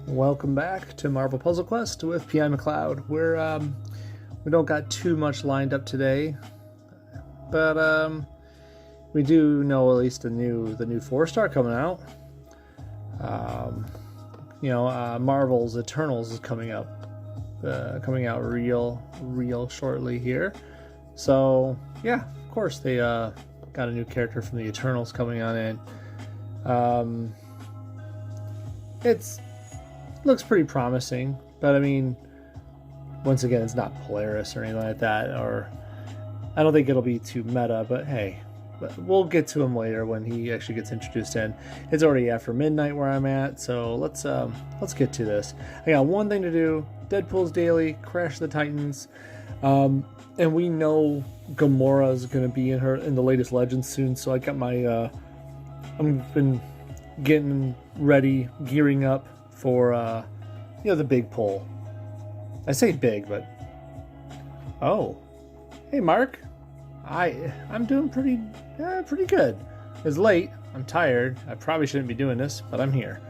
Welcome back to Marvel Puzzle Quest with P.I. McLeod. We don't got too much lined up today, but we do know at least the new 4-star coming out. Marvel's Eternals is coming out real shortly here. So yeah, of course they got a new character from the Eternals coming on in. It's looks pretty promising, but I mean, once again, it's not Polaris or anything like that, or I don't think it'll be too meta, but hey, we'll get to him later when he actually gets introduced in. It's already after midnight where I'm at, so let's get to this. I got one thing to do: Deadpool's daily, Crash the Titans, and we know Gamora is going to be in the latest Legends soon, so I got my I've been getting ready, gearing up for the big pull. I say big, but oh, hey Mark, I'm doing pretty good. It's late. I'm tired. I probably shouldn't be doing this, but I'm here.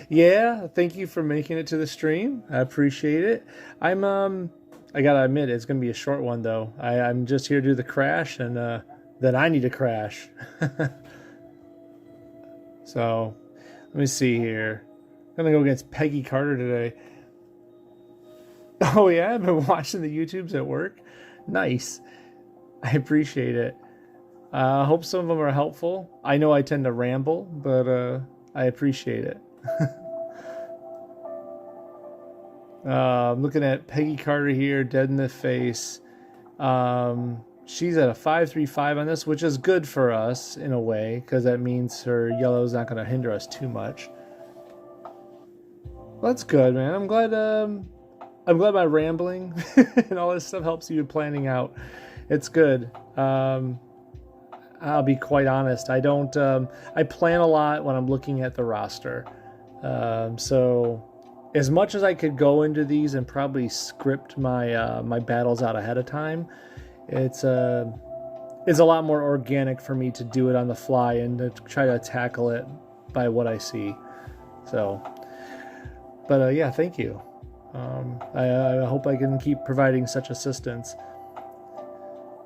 Yeah, thank you for making it to the stream. I appreciate it. I gotta admit, it's gonna be a short one though. I'm just here to do the crash, and then I need to crash. So let me see here. I'm gonna go against Peggy Carter today. Oh yeah, I've been watching the YouTubes at work. Nice. I appreciate it. I hope some of them are helpful. I know I tend to ramble, but I appreciate it. I'm looking at Peggy Carter here, dead in the face. She's at a 5.35 on this, which is good for us in a way, because that means her yellow is not going to hinder us too much. Well, that's good, man. I'm glad my rambling and all this stuff helps you planning out. It's good. I'll be quite honest. I plan a lot when I'm looking at the roster. So as much as I could go into these and probably script my battles out ahead of time, it's a lot more organic for me to do it on the fly and to try to tackle it by what I see. So, but yeah, thank you. I hope I can keep providing such assistance.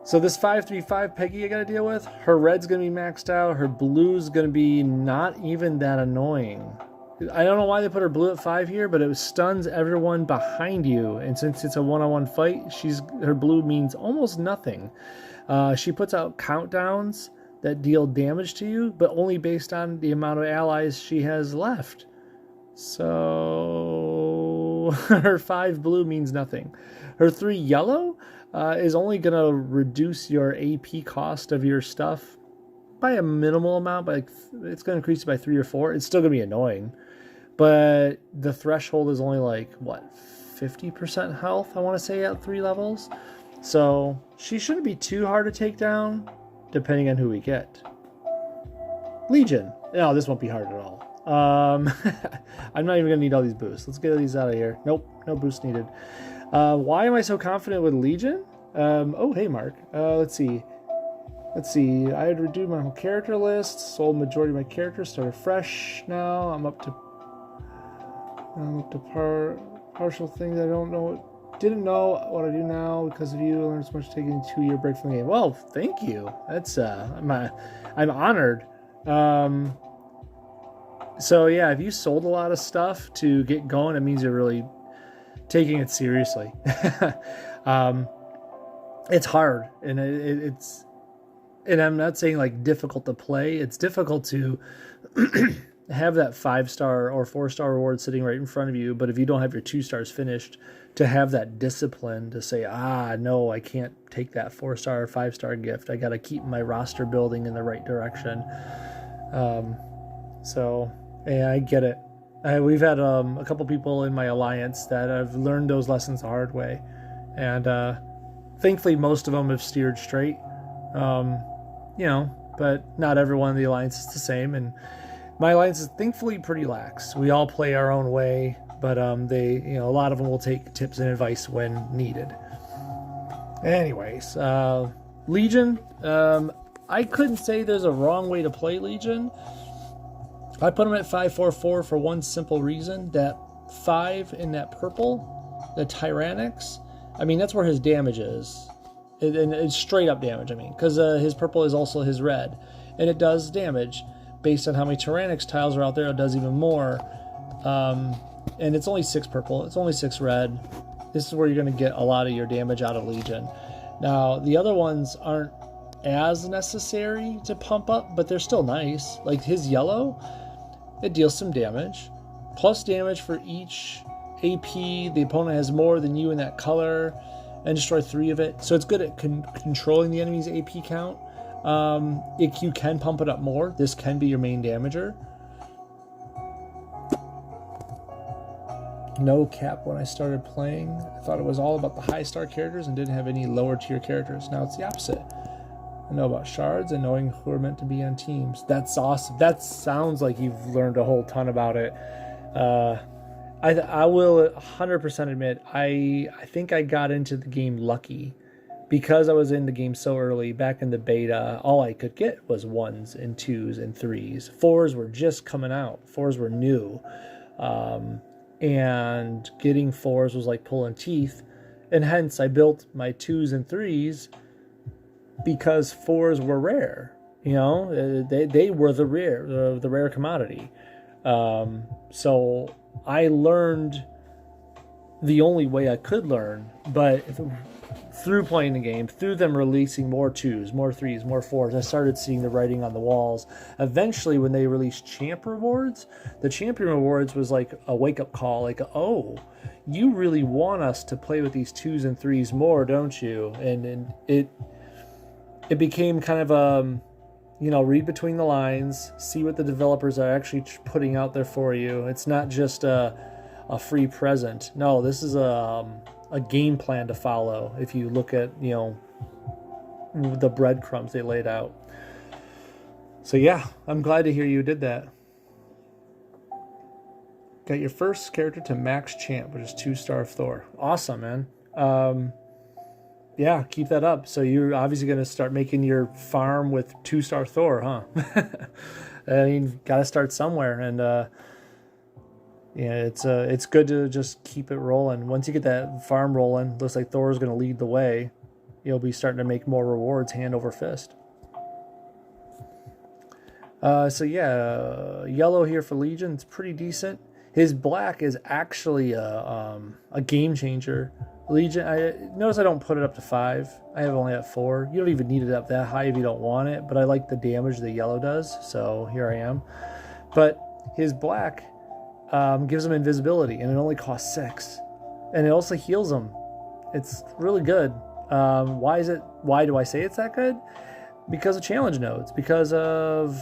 So this 5.35 Peggy I got to deal with, her red's going to be maxed out. Her blue's going to be not even that annoying. I don't know why they put her blue at 5 here, but it stuns everyone behind you. And since it's a one-on-one fight, her blue means almost nothing. She puts out countdowns that deal damage to you, but only based on the amount of allies she has left. So her 5 blue means nothing. Her 3 yellow is only going to reduce your AP cost of your stuff by a minimal amount, but it's going to increase it by 3 or 4. It's still going to be annoying, but the threshold is only like, what, 50% health, I want to say, at 3 levels. So she shouldn't be too hard to take down, depending on who we get. Legion. No, this won't be hard at all. I'm not even going to need all these boosts. Let's get these out of here. Nope, no boost needed. Why am I so confident with Legion? Oh, hey, Mark. Let's see. I had redo my whole character list, sold majority of my characters, started fresh now. I'm up to partial things I didn't know what I do now because of you. I learned so much taking a 2-year break from the game. Well, thank you. That's I'm honored. So yeah, if you sold a lot of stuff to get going, it means you're really taking it seriously. It's hard, and and I'm not saying like difficult to play. It's difficult to have that 5-star or 4-star reward sitting right in front of you. But if you don't have your 2 stars finished, to have that discipline to say, no, I can't take that 4-star or 5-star gift. I got to keep my roster building in the right direction. So yeah, I get it. We've had a couple people in my alliance that have learned those lessons the hard way. And thankfully, most of them have steered straight. But not everyone in the alliance is the same, and my alliance is thankfully pretty lax. We all play our own way, but a lot of them will take tips and advice when needed. Anyways, Legion, I couldn't say there's a wrong way to play Legion. I put him at 544 for one simple reason. That 5 in that purple, the Tyrannics, I mean, that's where his damage is. And it's straight up damage, I mean, because his purple is also his red. And it does damage. Based on how many Tyrannics tiles are out there, it does even more. And it's only 6 purple, it's only 6 red. This is where you're going to get a lot of your damage out of Legion. Now, the other ones aren't as necessary to pump up, but they're still nice. Like his yellow, it deals some damage. Plus damage for each AP. The opponent has more than you in that color, and destroy 3 of it. So it's good at controlling the enemy's AP count. You can pump it up more. This can be your main damager. No cap when I started playing. I thought it was all about the high star characters and didn't have any lower tier characters. Now it's the opposite. I know about shards and knowing who are meant to be on teams. That's awesome. That sounds like you've learned a whole ton about it. I will 100% admit, I think I got into the game lucky. Because I was in the game so early, back in the beta, all I could get was 1s and 2s and 3s. 4s were just coming out. 4s were new. And getting 4s was like pulling teeth. And hence, I built my 2s and 3s because 4s were rare. You know, they were the rare commodity. So I learned the only way I could learn, but through playing the game, through them releasing more 2s, more 3s, more 4s, I started seeing the writing on the walls. Eventually, when they released champ rewards, the champion rewards was like a wake-up call, like, oh, you really want us to play with these 2s and 3s more, don't you? And it became kind of read between the lines, see what the developers are actually putting out there for you. It's not just a free present. No, this is a game plan to follow if you look at, the breadcrumbs they laid out. So yeah, I'm glad to hear you did that. Got your first character to max champ, which is 2-star Thor. Awesome, man. Yeah, keep that up. So you're obviously going to start making your farm with 2-star Thor, huh? I mean, got to start somewhere, and it's good to just keep it rolling. Once you get that farm rolling, looks like Thor's going to lead the way. You'll be starting to make more rewards hand over fist. So yeah, yellow here for Legion. It's pretty decent. His black is actually a game changer. Legion, notice I don't put it up to 5. I have only at 4. You don't even need it up that high if you don't want it, but I like the damage the yellow does, so here I am. But his black gives him invisibility, and it only costs 6. And it also heals him. It's really good. Why do I say it's that good? Because of challenge nodes, because of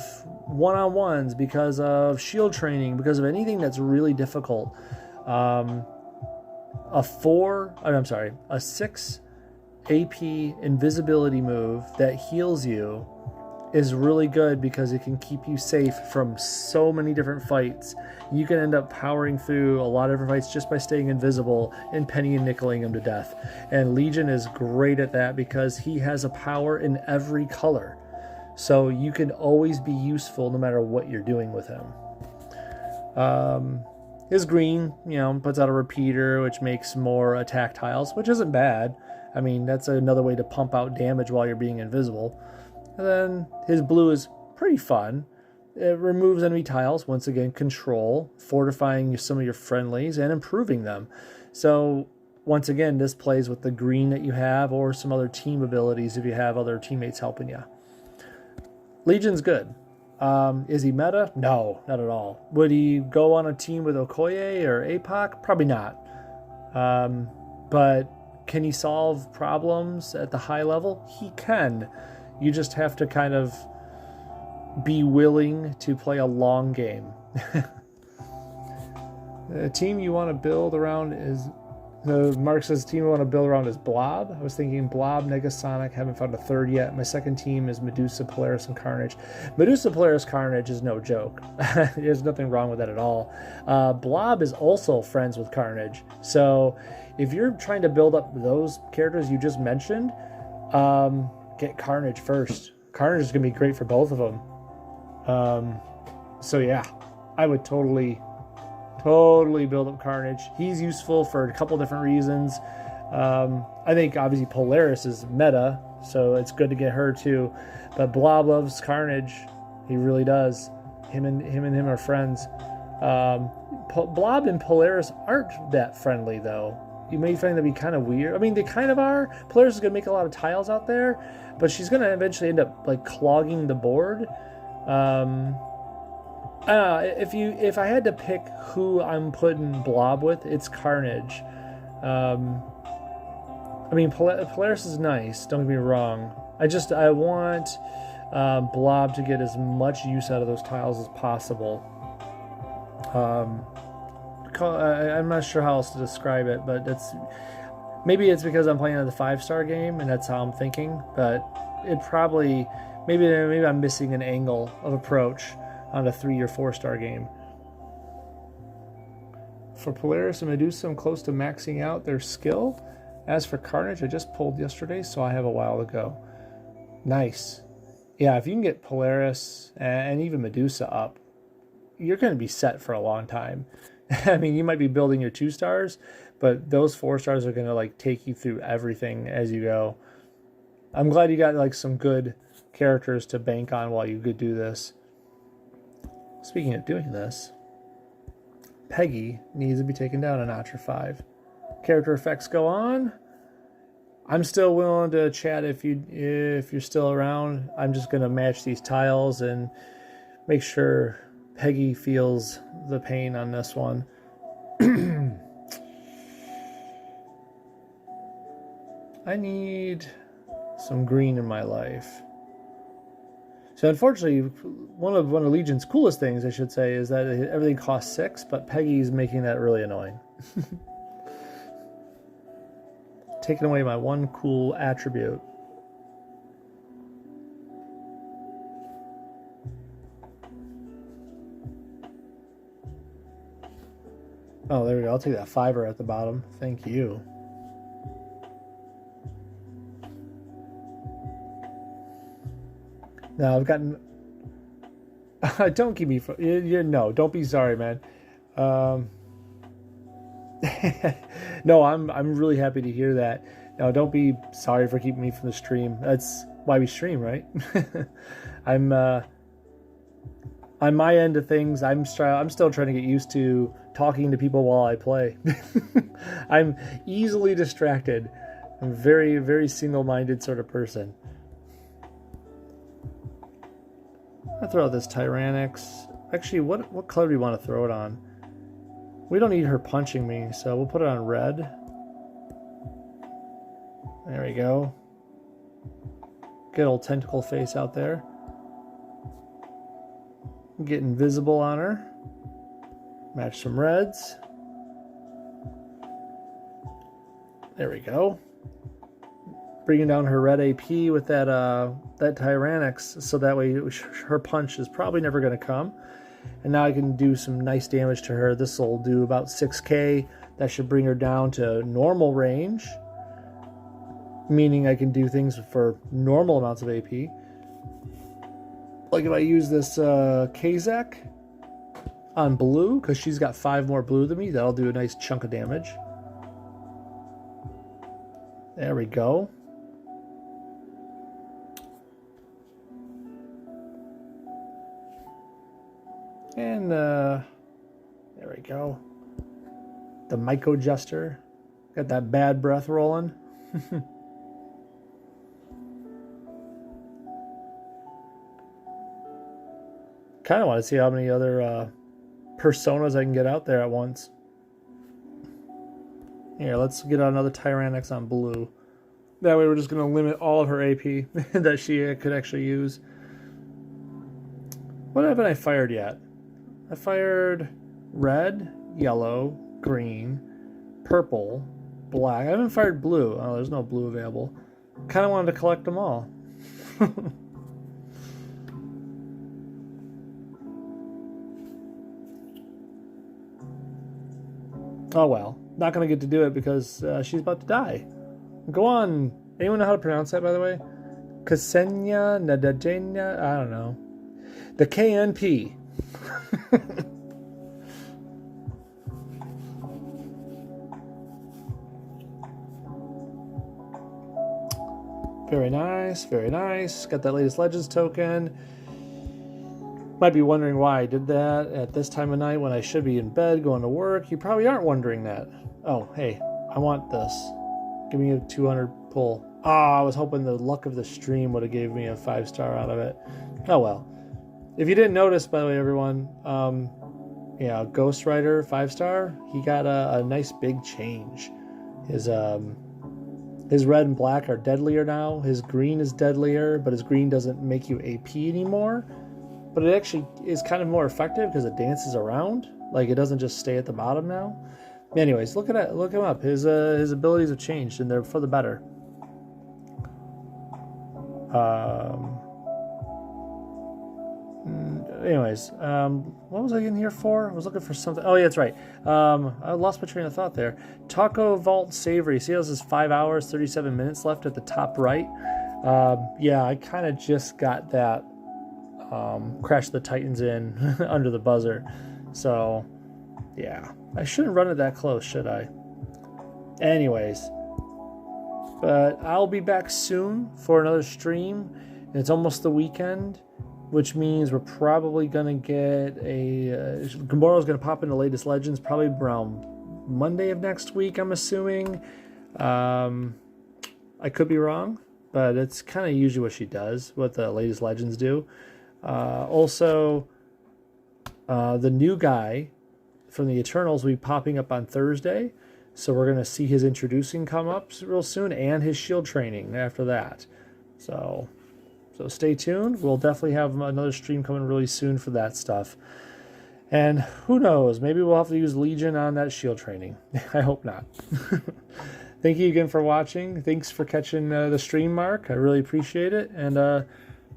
one-on-ones, because of shield training, because of anything that's really difficult. A 6 AP invisibility move that heals you is really good because it can keep you safe from so many different fights. You can end up powering through a lot of different fights just by staying invisible and penny and nickeling him to death. And Legion is great at that because he has a power in every color. So you can always be useful no matter what you're doing with him. His green, puts out a repeater, which makes more attack tiles, which isn't bad. I mean, that's another way to pump out damage while you're being invisible. And then his blue is pretty fun. It removes enemy tiles, once again, control, fortifying some of your friendlies, and improving them. So, once again, this plays with the green that you have, or some other team abilities if you have other teammates helping you. Legion's good. Is he meta? No, not at all. Would he go on a team with Okoye or APOC? Probably not. But can he solve problems at the high level? He can. You just have to kind of be willing to play a long game. The team you want to build around is... Mark says, team I want to build around is Blob. I was thinking Blob, Negasonic. Haven't found a third yet. My second team is Medusa, Polaris, and Carnage. Medusa, Polaris, Carnage is no joke. There's nothing wrong with that at all. Blob is also friends with Carnage. So if you're trying to build up those characters you just mentioned, get Carnage first. Carnage is going to be great for both of them. So yeah, I would totally build up Carnage. He's useful for a couple different reasons. I think obviously Polaris is meta, so it's good to get her too. But Blob loves Carnage. He really does. Him and him are friends. Blob and Polaris aren't that friendly though. You may find that be kind of weird. I mean, they kind of are. Polaris is going to make a lot of tiles out there, but she's going to eventually end up like clogging the board. If I had to pick who I'm putting Blob with, it's Carnage. I mean, Polaris is nice. Don't get me wrong. I want Blob to get as much use out of those tiles as possible. I'm not sure how else to describe it, but maybe it's because I'm playing at the 5-star game and that's how I'm thinking. But it probably maybe I'm missing an angle of approach on a 3 or 4-star game. For Polaris and Medusa, I'm close to maxing out their skill. As for Carnage, I just pulled yesterday, so I have a while to go. Nice. Yeah, if you can get Polaris and even Medusa up, you're going to be set for a long time. I mean, you might be building your 2-stars, but those 4-stars are going to like take you through everything as you go. I'm glad you got like some good characters to bank on while you could do this. Speaking of doing this, Peggy needs to be taken down a notch or 5. Character effects go on. I'm still willing to chat if you're still around. I'm just going to match these tiles and make sure Peggy feels the pain on this one. I need some green in my life. So unfortunately, one of Legion's coolest things, I should say, is that everything costs 6, but Peggy's making that really annoying. Taking away my one cool attribute. Oh, there we go. I'll take that 5er at the bottom. Thank you. Now I've gotten... Don't keep me... No, don't be sorry, man. No, I'm really happy to hear that. No, don't be sorry for keeping me from the stream. That's why we stream, right? I'm on my end of things. I'm still trying to get used to talking to people while I play. I'm easily distracted. I'm a very, very single-minded sort of person. I'll throw out this Tyrannix. Actually, what color do we want to throw it on? We don't need her punching me, so we'll put it on red. There we go. Good old tentacle face out there. Get invisible on her. Match some reds. There we go. Bringing down her red AP with that Tyrannix, so that way her punch is probably never going to come. And now I can do some nice damage to her. This will do about 6k. That should bring her down to normal range, meaning I can do things for normal amounts of AP. Like if I use this Kazak on blue, because she's got 5 more blue than me, that'll do a nice chunk of damage. There we go. And there we go. The Myco Jester. Got that bad breath rolling. Kind of want to see how many other personas I can get out there at once. Here, let's get another Tyrannix on blue. That way we're just going to limit all of her AP that she could actually use. What haven't I fired yet? I fired red, yellow, green, purple, black. I haven't fired blue. Oh, there's no blue available. Kind of wanted to collect them all. Oh well. Not going to get to do it because she's about to die. Go on. Anyone know how to pronounce that, by the way? Ksenia Nadajena, I don't know. The KNP. Very nice, very nice. Got that latest Legends token. Might be wondering why I did that at this time of night when I should be in bed going to work. You probably aren't wondering that. Oh, hey, I want this. Give me a 200 pull. I was hoping the luck of the stream would have gave me a 5-star out of it. Oh well. If you didn't notice, by the way, everyone, yeah, Ghost Rider 5-star, he got a nice big change. His red and black are deadlier now. His green is deadlier, but his green doesn't make you AP anymore. But it actually is kind of more effective because it dances around. Like, it doesn't just stay at the bottom now. Anyways, look him up. His abilities have changed, and they're for the better. Anyways, what was I in here for? I was looking for something. Oh, yeah, that's right. I lost my train of thought there. Taco Vault Savory. See how this is 5 hours, 37 minutes left at the top right? Yeah, I kind of just got that Crash the Titans in under the buzzer. So, yeah. I shouldn't run it that close, should I? Anyways. But I'll be back soon for another stream. It's almost the weekend, which means we're probably going to get a... Gambora's going to pop into Latest Legends probably around Monday of next week, I'm assuming. I could be wrong, but it's kind of usually what she does, what the Latest Legends do. Also, the new guy from the Eternals will be popping up on Thursday. So we're going to see his introducing come up real soon and his shield training after that. So stay tuned. We'll definitely have another stream coming really soon for that stuff. And who knows, maybe we'll have to use Legion on that shield training. I hope not. Thank you again for watching. Thanks for catching the stream, Mark. I really appreciate it. And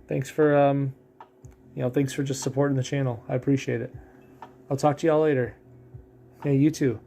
thanks for thanks for just supporting the channel. I appreciate it. I'll talk to y'all later. Yeah, you too.